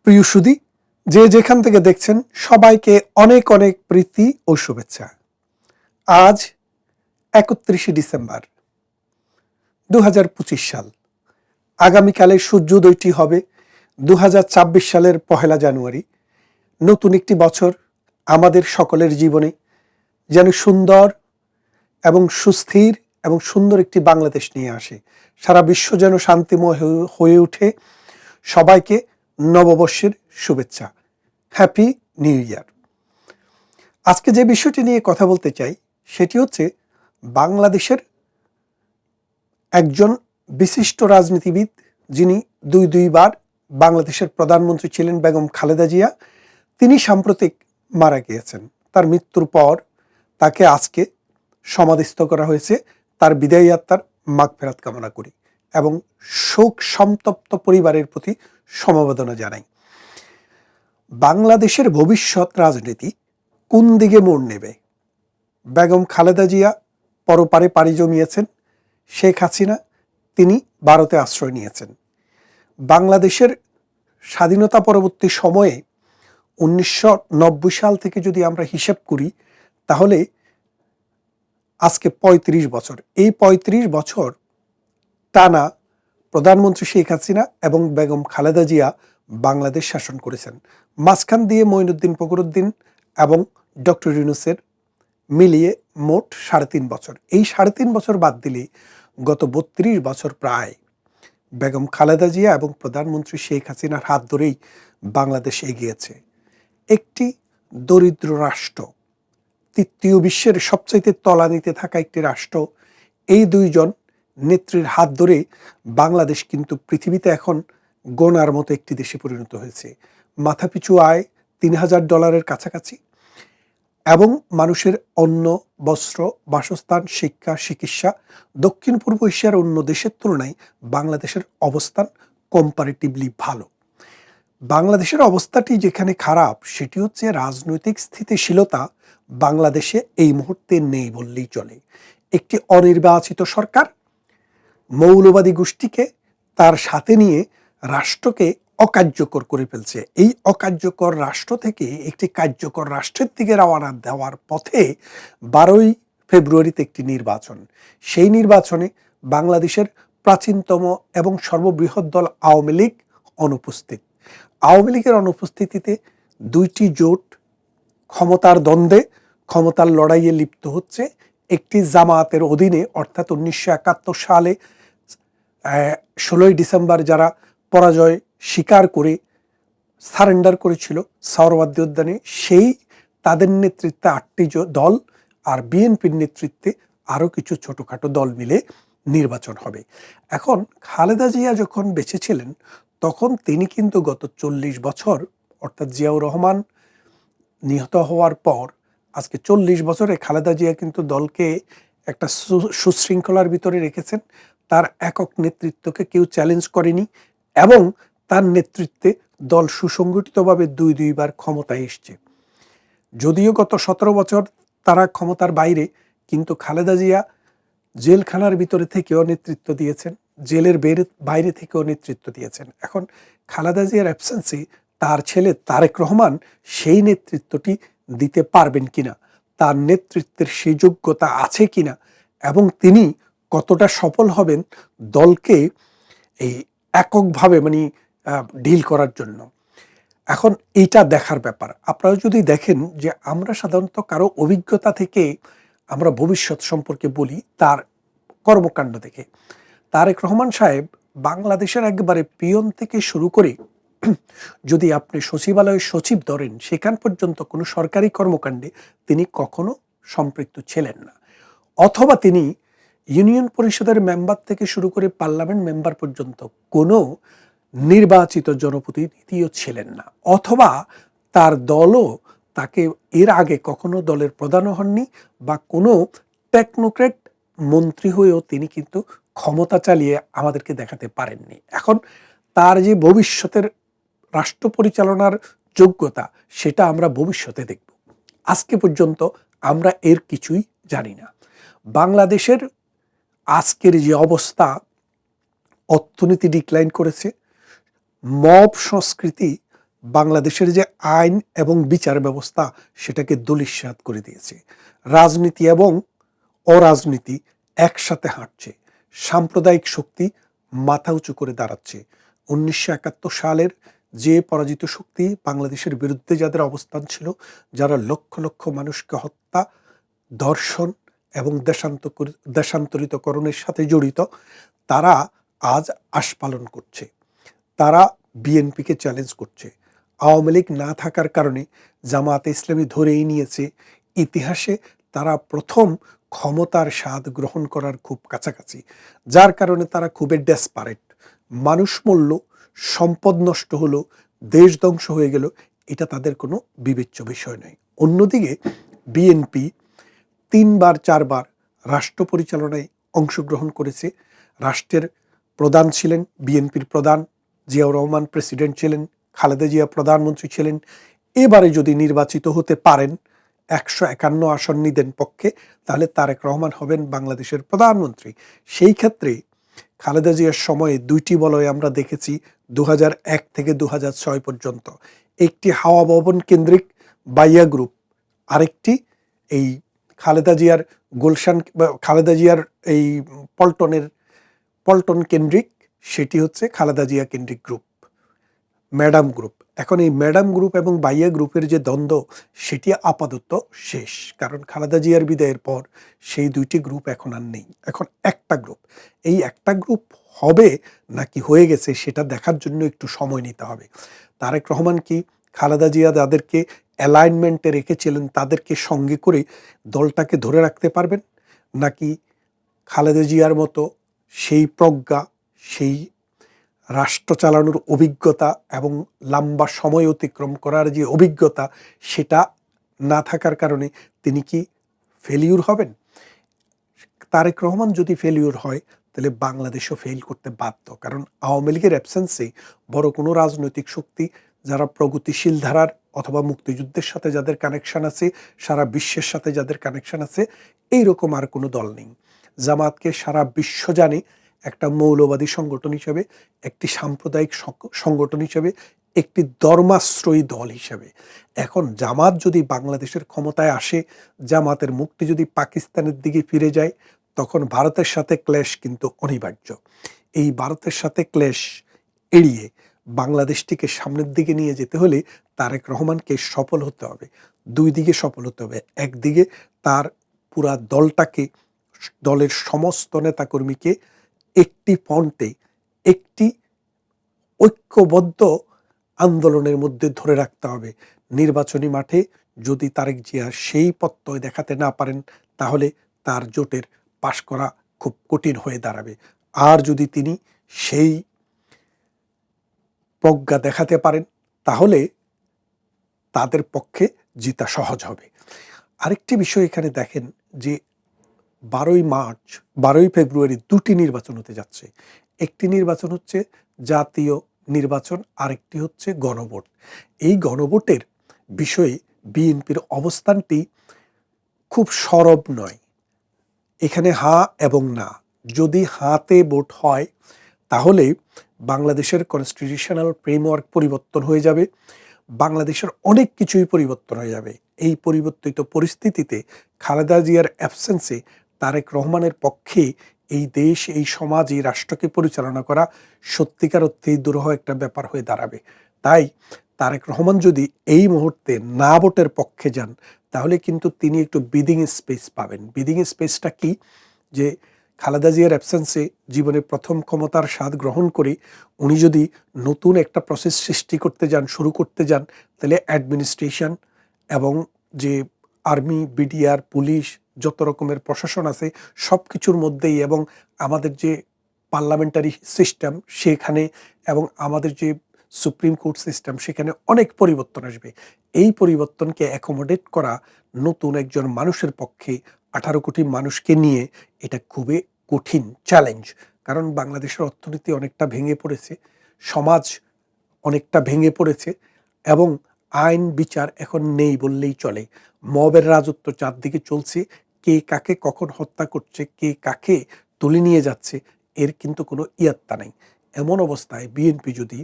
প্রিয় সুধী, যে যেখান থেকে দেখছেন সবাইকে অনেক অনেক প্রীতি ও শুভেচ্ছা। আজ 31শে ডিসেম্বর 2025 সাল। আগামীকালের সূর্যোদয়টি হবে 2026 সালের 1 জানুয়ারি। নতুন একটি বছর আমাদের সকলের জীবনে যেন সুন্দর এবং সুস্থির এবং সুন্দর একটি বাংলাদেশ নিয়ে আসে। সারা বিশ্ব যেন শান্তিময় হয়ে ওঠে। সবাইকে নববর্ষের শুভেচ্ছা। Happy new year. আজকে যে বিষয়টি নিয়ে কথা বলতে চাই সেটি হচ্ছে বাংলাদেশের একজন বিশিষ্ট রাজনীতিবিদ, যিনি দুইবার বাংলাদেশের প্রধানমন্ত্রী ছিলেন, বেগম খালেদা জিয়া। তিনি সাম্প্রতিক মারা গিয়েছেন। তার মৃত্যুর পর তাকে আজকে সমাধিস্থ করা হয়েছে। তার বিদায়ী আত্মার মাগফিরাত কামনা করি এবং শোক সন্তপ্ত পরিবারের প্রতি সমবেদনা জানাই। বাংলাদেশের ভবিষ্যৎ রাজনীতি কোন দিকে মোড় নেবে? বেগম খালেদা জিয়া পরপারে পাড়ি জমিয়েছেন। শেখ হাসিনা তিনি ভারতে আশ্রয় নিয়েছেন। বাংলাদেশের স্বাধীনতা পরবর্তী সময়ে 1990 সাল থেকে যদি আমরা হিসেব করি তাহলে আজকে 35 বছর। এই 35 বছর টানা প্রধানমন্ত্রী শেখ হাসিনা এবং বেগম খালেদা জিয়া বাংলাদেশ শাসন করেছেন। মাঝখান দিয়ে মঈনুদ্দিন ফখরুদ্দিন এবং ডক্টর ইউনূসের মিলিয়ে মোট 3.5 বছর। এই 3.5 বছর বাদ দিলে গত 32 বছর প্রায় বেগম খালেদা জিয়া এবং প্রধানমন্ত্রী শেখ হাসিনার হাত ধরেই বাংলাদেশ এগিয়েছে। একটি দরিদ্র রাষ্ট্র, তৃতীয় বিশ্বের সবচাইতে তলানিতে থাকা একটি রাষ্ট্র, এই দুইজন নেত্রীর হাত ধরে বাংলাদেশ কিন্তু পৃথিবীতে এখন গোনার মতো একটি দেশে পরিণত হয়েছে। মাথাপিছু আয় $3000 কাছাকাছি এবং মানুষের অন্ন, বস্ত্র, বাসস্থান, শিক্ষা, চিকিৎসা দক্ষিণ পূর্ব এশিয়ার অন্য দেশের তুলনায় বাংলাদেশের অবস্থান কম্পারেটিভলি ভালো। বাংলাদেশের অবস্থাটি যেখানে খারাপ সেটি হচ্ছে রাজনৈতিক স্থিতিশীলতা বাংলাদেশে এই মুহূর্তে নেই বললেই চলে। একটি অনির্বাচিত সরকার মৌলবাদী গোষ্ঠীকে তার সাথে নিয়ে রাষ্ট্রকে অকার্যকর করে ফেলছে। এই অকার্যকর রাষ্ট্র থেকে একটি কার্যকর রাষ্ট্রের দিকে রওনা দেওয়ার পথে 12ই ফেব্রুয়ারিতে একটি নির্বাচন। সেই নির্বাচনে বাংলাদেশের প্রাচীনতম এবং সর্ববৃহৎ দল আওয়ামী লীগ অনুপস্থিত। আওয়ামী লীগের অনুপস্থিতিতে দুইটি জোট ক্ষমতার দ্বন্দ্বে, ক্ষমতার লড়াইয়ে লিপ্ত হচ্ছে। একটি জামায়াতের অধীনে, অর্থাৎ 1971 সালে 16ই ডিসেম্বর যারা পরাজয় স্বীকার করে সারেন্ডার করেছিল সাবরমতী উদ্যানে, সেই তাদের নেতৃত্বে 8টি দল আর বিএনপির নেতৃত্বে আরও কিছু ছোটোখাটো দল মিলে নির্বাচন হবে। এখন খালেদা জিয়া যখন বেঁচে ছিলেন তখন তিনি কিন্তু গত 40 বছর, অর্থাৎ জিয়াউর রহমান নিহত হওয়ার পর আজকে 40 বছরে খালেদা জিয়া কিন্তু দলকে একটা সুশৃঙ্খলার ভিতরে রেখেছেন। তার একক নেতৃত্বকে কেউ চ্যালেঞ্জ করেনি এবং তার নেতৃত্বে দল সুসংগঠিতভাবে দুইবার ক্ষমতায় এসছে। যদিও গত 17 বছর তারা ক্ষমতার বাইরে, কিন্তু খালেদা জিয়া জেলখানার ভিতরে থেকেও নেতৃত্ব দিয়েছেন, জেলের বাইরে থেকেও নেতৃত্ব দিয়েছেন। এখন খালেদা জিয়ার অ্যাবসেন্সে তার ছেলে তারেক রহমান সেই নেতৃত্বটি দিতে পারবেন কিনা, তার নেতৃত্বের সেই যোগ্যতা আছে কিনা এবং তিনি কতটা সফল হবেন দলকে এই এককভাবে ডিল করার জন্য, এখন এইটা দেখার ব্যাপার। আপনারা যদি দেখেন যে আমরা সাধারণত কারো অভিজ্ঞতা থেকে আমরা ভবিষ্যৎ সম্পর্কে বলি তার কর্মকাণ্ড দেখে। তারেক রহমান সাহেব বাংলাদেশের একেবারে পিয়ন থেকে শুরু করে যদি আপনি সচিবালয়ের সচিব ধরেন, সেখান পর্যন্ত কোনো সরকারি কর্মকাণ্ডে তিনি কখনো সম্পৃক্ত ছিলেন না, অথবা তিনি ইউনিয়ন পরিষদের মেম্বার থেকে শুরু করে পার্লামেন্ট মেম্বার পর্যন্ত কোনো নির্বাচিত জনপ্রতিনিধিও ছিলেন না, অথবা তার দলও তাকে এর আগে কখনো দলের প্রধানও হননি বা কোনো টেকনোক্র্যাট মন্ত্রী হয়েও তিনি কিন্তু ক্ষমতা চালিয়ে আমাদেরকে দেখাতে পারেননি। এখন তার যে ভবিষ্যতের রাষ্ট্র পরিচালনার যোগ্যতা সেটা আমরা ভবিষ্যতে দেখব। আজকে পর্যন্ত আমরা এর কিছুই জানি না। বাংলাদেশের আজকের যে অবস্থা, অর্থনীতি ডিক্লাইন করেছে, মব সংস্কৃতি বাংলাদেশের যে আইন এবং বিচার ব্যবস্থা সেটাকে ধূলিসাৎ করে দিয়েছে। রাজনীতি এবং অরাজনীতি একসাথে হাঁটছে। সাম্প্রদায়িক শক্তি মাথা উঁচু করে দাঁড়াচ্ছে। ১৯৭১ সালের যে পরাজিত শক্তি বাংলাদেশের বিরুদ্ধে যাদের অবস্থান ছিল, যারা লক্ষ লক্ষ মানুষকে হত্যা, ধর্ষণ এবং দেশান্তরিতকরণের সাথে জড়িত, তারা আজ আস্ফালন করছে। তারা বিএনপিকে চ্যালেঞ্জ করছে। আওয়ামী লীগ না থাকার কারণে জামায়াতে ইসলামী ধরেই নিয়েছে ইতিহাসে তারা প্রথম ক্ষমতার স্বাদ গ্রহণ করার খুব কাছাকাছি, যার কারণে তারা খুবই ডেসপারেট। মানুষ মরল, সম্পদ নষ্ট হলো, দেশ ধ্বংস হয়ে গেল, এটা তাদের কোনো বিবেচ্য বিষয় নয়। অন্যদিকে বিএনপি ৩-৪বার রাষ্ট্র পরিচালনায় অংশগ্রহণ করেছে। রাষ্ট্রের প্রধান ছিলেন বিএনপির প্রধান জিয়াউর রহমান, প্রেসিডেন্ট ছিলেন, খালেদা জিয়া প্রধানমন্ত্রী ছিলেন। এবারে যদি নির্বাচিত হতে পারেন ১৫১ আসন নিদেন পক্ষে, তাহলে তারেক রহমান হবেন বাংলাদেশের প্রধানমন্ত্রী। সেই ক্ষেত্রে খালেদা জিয়ার সময়ে ২টি বলয় আমরা দেখেছি ২০০১ থেকে ২০০৬ পর্যন্ত। একটি হাওয়া ভবন কেন্দ্রিক বাইয়া গ্রুপ, আরেকটি এই খালেদা জিয়ার খালেদা জিয়ার এই পল্টন কেন্দ্রিক, সেটি হচ্ছে খালেদা জিয়া কেন্দ্রিক গ্রুপ, ম্যাডাম গ্রুপ। এখন এই ম্যাডাম গ্রুপ এবং বাইয়া গ্রুপের যে দ্বন্দ্ব, সেটি আপাতত শেষ, কারণ খালেদা জিয়ার বিদায়ের পর সেই ২টি গ্রুপ এখন আর নেই। এখন একটা গ্রুপ। এই একটা গ্রুপ হবে নাকি হয়ে গেছে সেটা দেখার জন্য একটু সময় নিতে হবে। তারেক রহমান কি খালেদা জিয়া যাদেরকে অ্যালাইনমেন্টে রেখেছিলেন তাদেরকে সঙ্গে করে দলটাকে ধরে রাখতে পারবেন, নাকি খালেদা জিয়ার মতো সেই প্রজ্ঞা, সেই রাষ্ট্র চালানোর অভিজ্ঞতা এবং লম্বা সময় অতিক্রম করার যে অভিজ্ঞতা, সেটা না থাকার কারণে তিনি কি ফেলিউর হবেন? তারেক রহমান যদি ফেলিউর হয়, তাহলে বাংলাদেশও ফেল করতে বাধ্য। কারণ আওয়ামী লীগের অ্যাবসেন্সে বড় কোনো রাজনৈতিক শক্তি, যারা প্রগতিশীল ধারার অথবা মুক্তিযুদ্ধের সাথে যাদের কানেকশন আছে, সারা বিশ্বের সাথে যাদের কানেকশন আছে, এইরকম আর কোনো দল নেই। জামাতকে সারা বিশ্ব জানে একটা মৌলবাদী সংগঠন হিসেবে, একটি সাম্প্রদায়িক সংগঠন হিসেবে, একটি ধর্মাশ্রয়ী দল হিসেবে। এখন জামাত যদি বাংলাদেশের ক্ষমতায় আসে, জামাতের মুখটি যদি পাকিস্তানের দিকে ফিরে যায়, তখন ভারতের সাথে ক্লেশ কিন্তু অনিবার্য। এই ভারতের সাথে ক্লেশ এড়িয়ে বাংলাদেশটিকে সামনের দিকে নিয়ে যেতে হলে তারেক রহমানকে সফল হতে হবে। ২ দিকে সফল হতে হবে। একদিকে তার পুরা দলটাকে, দলের সমস্ত নেতাকর্মীকে একটি ফ্রন্টে, একটি ঐক্যবদ্ধ আন্দোলনের মধ্যে ধরে রাখতে হবে। নির্বাচনী মাঠে যদি তারেক জিয়া সেই প্রত্যয় দেখাতে না পারেন, তাহলে তার জোটের পাশ করা খুব কঠিন হয়ে দাঁড়াবে। আর যদি তিনি সেই প্রজ্ঞা দেখাতে পারেন, তাহলে তাদের পক্ষে জিতা সহজ হবে। আরেকটি বিষয় এখানে দেখেন যে ১২ই মার্চ, ১২ই ফেব্রুয়ারি ২টি নির্বাচন হতে যাচ্ছে। একটি নির্বাচন হচ্ছে জাতীয় নির্বাচন, আরেকটি হচ্ছে গণভোট। এই গণভোটের বিষয়ে বিএনপির অবস্থানটি খুব সরব নয়। এখানে হা এবং না। যদি হাতে ভোট হয়, তাহলে বাংলাদেশের কনস্টিটিউশনাল ফ্রেমওয়ার্ক পরিবর্তন হয়ে যাবে, বাংলাদেশের অনেক কিছুই পরিবর্তন হয়ে যাবে। এই পরিবর্তিত পরিস্থিতিতে খালেদা জিয়ার অ্যাবসেন্সে তারেক রহমানের পক্ষে এই দেশ, এই সমাজ, এই রাষ্ট্রকে পরিচালনা করা সত্যিকার অর্থেই দুরূহ একটা ব্যাপার হয়ে দাঁড়াবে। তাই তারেক রহমান যদি এই মুহূর্তে না ভোটের পক্ষে যান, তাহলে কিন্তু তিনি একটু ব্রিদিং স্পেস পাবেন। ব্রিদিং স্পেসটা কি? যে খালেদা জিয়ার অ্যাবসেন্সে জীবনে প্রথম ক্ষমতার স্বাদ গ্রহণ করে উনি যদি নতুন একটা প্রসেস সৃষ্টি করতে যান, শুরু করতে যান, তাহলে অ্যাডমিনিস্ট্রেশন এবং যে আর্মি, বিডিআর, পুলিশ, যত রকমের প্রশাসন আছে সব কিছুর মধ্যেই, এবং আমাদের যে পার্লামেন্টারি সিস্টেম সেখানে, এবং আমাদের যে সুপ্রিম কোর্ট সিস্টেম সেখানে অনেক পরিবর্তন আসবে। এই পরিবর্তনকে অ্যাকোমোডেট করা নতুন একজন মানুষের পক্ষে, ১৮ কোটি মানুষকে নিয়ে, এটা খুবই কঠিন চ্যালেঞ্জ। কারণ বাংলাদেশের অর্থনীতি অনেকটা ভেঙে পড়েছে, সমাজ অনেকটা ভেঙে পড়েছে, এবং আইন বিচার এখন নেই বললেই চলে। মবের রাজত্ব চারদিকে চলছে। কে কাকে কখন হত্যা করছে, কে কাকে তুলে নিয়ে যাচ্ছে, এর কিন্তু কোনো ইয়াত্তা নাই। এমন অবস্থায় বিএনপি যদি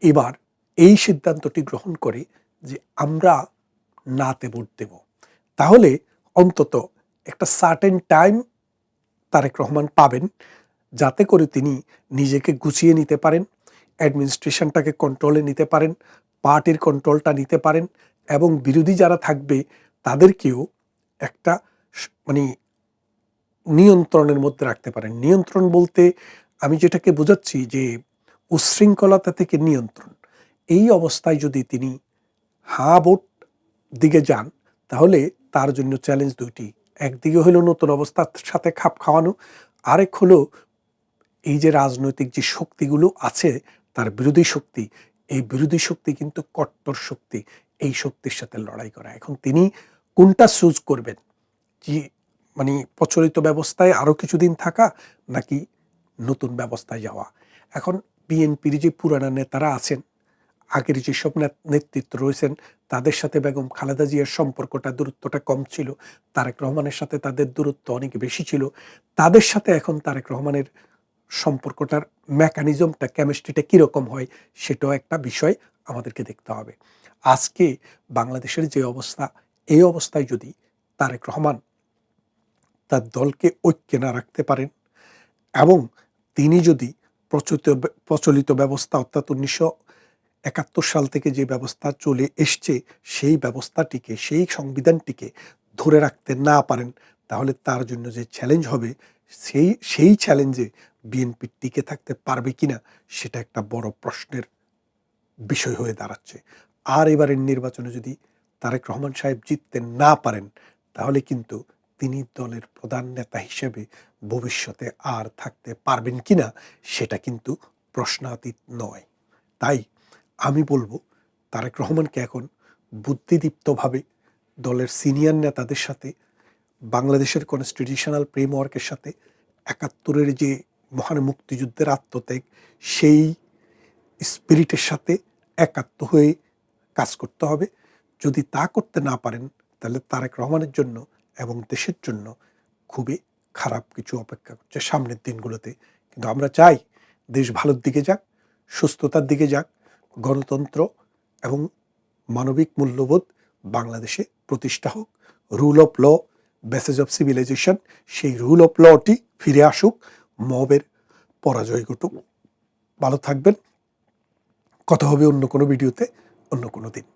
এবার এই সিদ্ধান্তটি গ্রহণ করে যে আমরা নাতে ভোট দেব, তাহলে অন্তত একটা সার্টেন টাইম তারেক রহমান পাবেন, যাতে করে তিনি নিজেকে গুছিয়ে নিতে পারেন, অ্যাডমিনিস্ট্রেশনটাকে কন্ট্রোলে নিতে পারেন, পার্টির কন্ট্রোলটা নিতে পারেন, এবং বিরোধী যারা থাকবে তাদেরকেও একটা মানে নিয়ন্ত্রণের মধ্যে রাখতে পারেন। নিয়ন্ত্রণ বলতে আমি যেটাকে বোঝাচ্ছি যে উচ্ছৃঙ্খলতা থেকে নিয়ন্ত্রণ। এই অবস্থায় যদি তিনি হা ভোট দিকে যান, তাহলে তার জন্য চ্যালেঞ্জ দুইটি। একদিকে হলো নতুন অবস্থার সাথে খাপ খাওয়ানো, আরেক হলো এই যে রাজনৈতিক যে শক্তিগুলো আছে তার বিরোধী শক্তি, এই বিরোধী শক্তি কিন্তু কট্টর শক্তি, এই শক্তির সাথে লড়াই করা। এখন তিনি কোনটা চুজ করবেন, কি মানে প্রচলিত ব্যবস্থায় আরও কিছুদিন থাকা নাকি নতুন ব্যবস্থায় যাওয়া? এখন বিএনপির যে পুরানা নেতারা আছেন, আগের যেসব নেতৃত্ব রয়েছেন, তাদের সাথে বেগম খালেদা জিয়ার সম্পর্কটা, দূরত্বটা কম ছিল, তারেক রহমানের সাথে তাদের দূরত্ব অনেক বেশি ছিল। তাদের সাথে এখন তারেক রহমানের সম্পর্কটার মেকানিজমটা, কেমিস্ট্রিটা কীরকম হয়, সেটাও একটা বিষয় আমাদেরকে দেখতে হবে। আজকে বাংলাদেশের যে অবস্থা, এই অবস্থায় যদি তারেক রহমান তার দলকে ঐক্যে না রাখতে পারেন, এবং তিনি যদি প্রচলিত ব্যবস্থা অর্থাৎ 1971 সাল থেকে যে ব্যবস্থা চলে এসছে সেই ব্যবস্থাটিকে, সেই সংবিধানটিকে ধরে রাখতে না পারেন, তাহলে তার জন্য যে চ্যালেঞ্জ হবে, সেই চ্যালেঞ্জে বিএনপি টিকে থাকতে পারবে কিনা সেটা একটা বড় প্রশ্নের বিষয় হয়ে দাঁড়াচ্ছে। আর এবারের নির্বাচনে যদি তারেক রহমান সাহেব জিততে না পারেন, তাহলে কিন্তু তিনি দলের প্রধান নেতা হিসেবে ভবিষ্যতে আর থাকতে পারবেন কিনা সেটা কিন্তু প্রশ্নাতীত নয়। তাই আমি বলবো তারেক রহমানকে এখন বুদ্ধিদীপ্তভাবে দলের সিনিয়র নেতাদের সাথে, বাংলাদেশের কনস্টিটিউশনাল ফ্রেমওয়ার্কের সাথে, ৭১-এর যে মহান মুক্তিযুদ্ধের আত্মত্যাগ, সেই স্পিরিটের সাথে একাত্ম হয়ে কাজ করতে হবে। যদি তা করতে না পারেন, তাহলে তারেক রহমানের জন্য এবং দেশের জন্য খুবই খারাপ কিছু অপেক্ষা করছে সামনের দিনগুলোতে। কিন্তু আমরা চাই দেশ ভালোর দিকে যাক, সুস্থতার দিকে যাক, গণতন্ত্র এবং মানবিক মূল্যবোধ বাংলাদেশে প্রতিষ্ঠা হোক, rule of law, basis of civilization, সেই রুল অফ লটি ফিরে আসুক, মবের পরাজয় ঘটুক। ভালো থাকবেন। কথা হবে অন্য কোনো ভিডিওতে, অন্য কোনো দিন।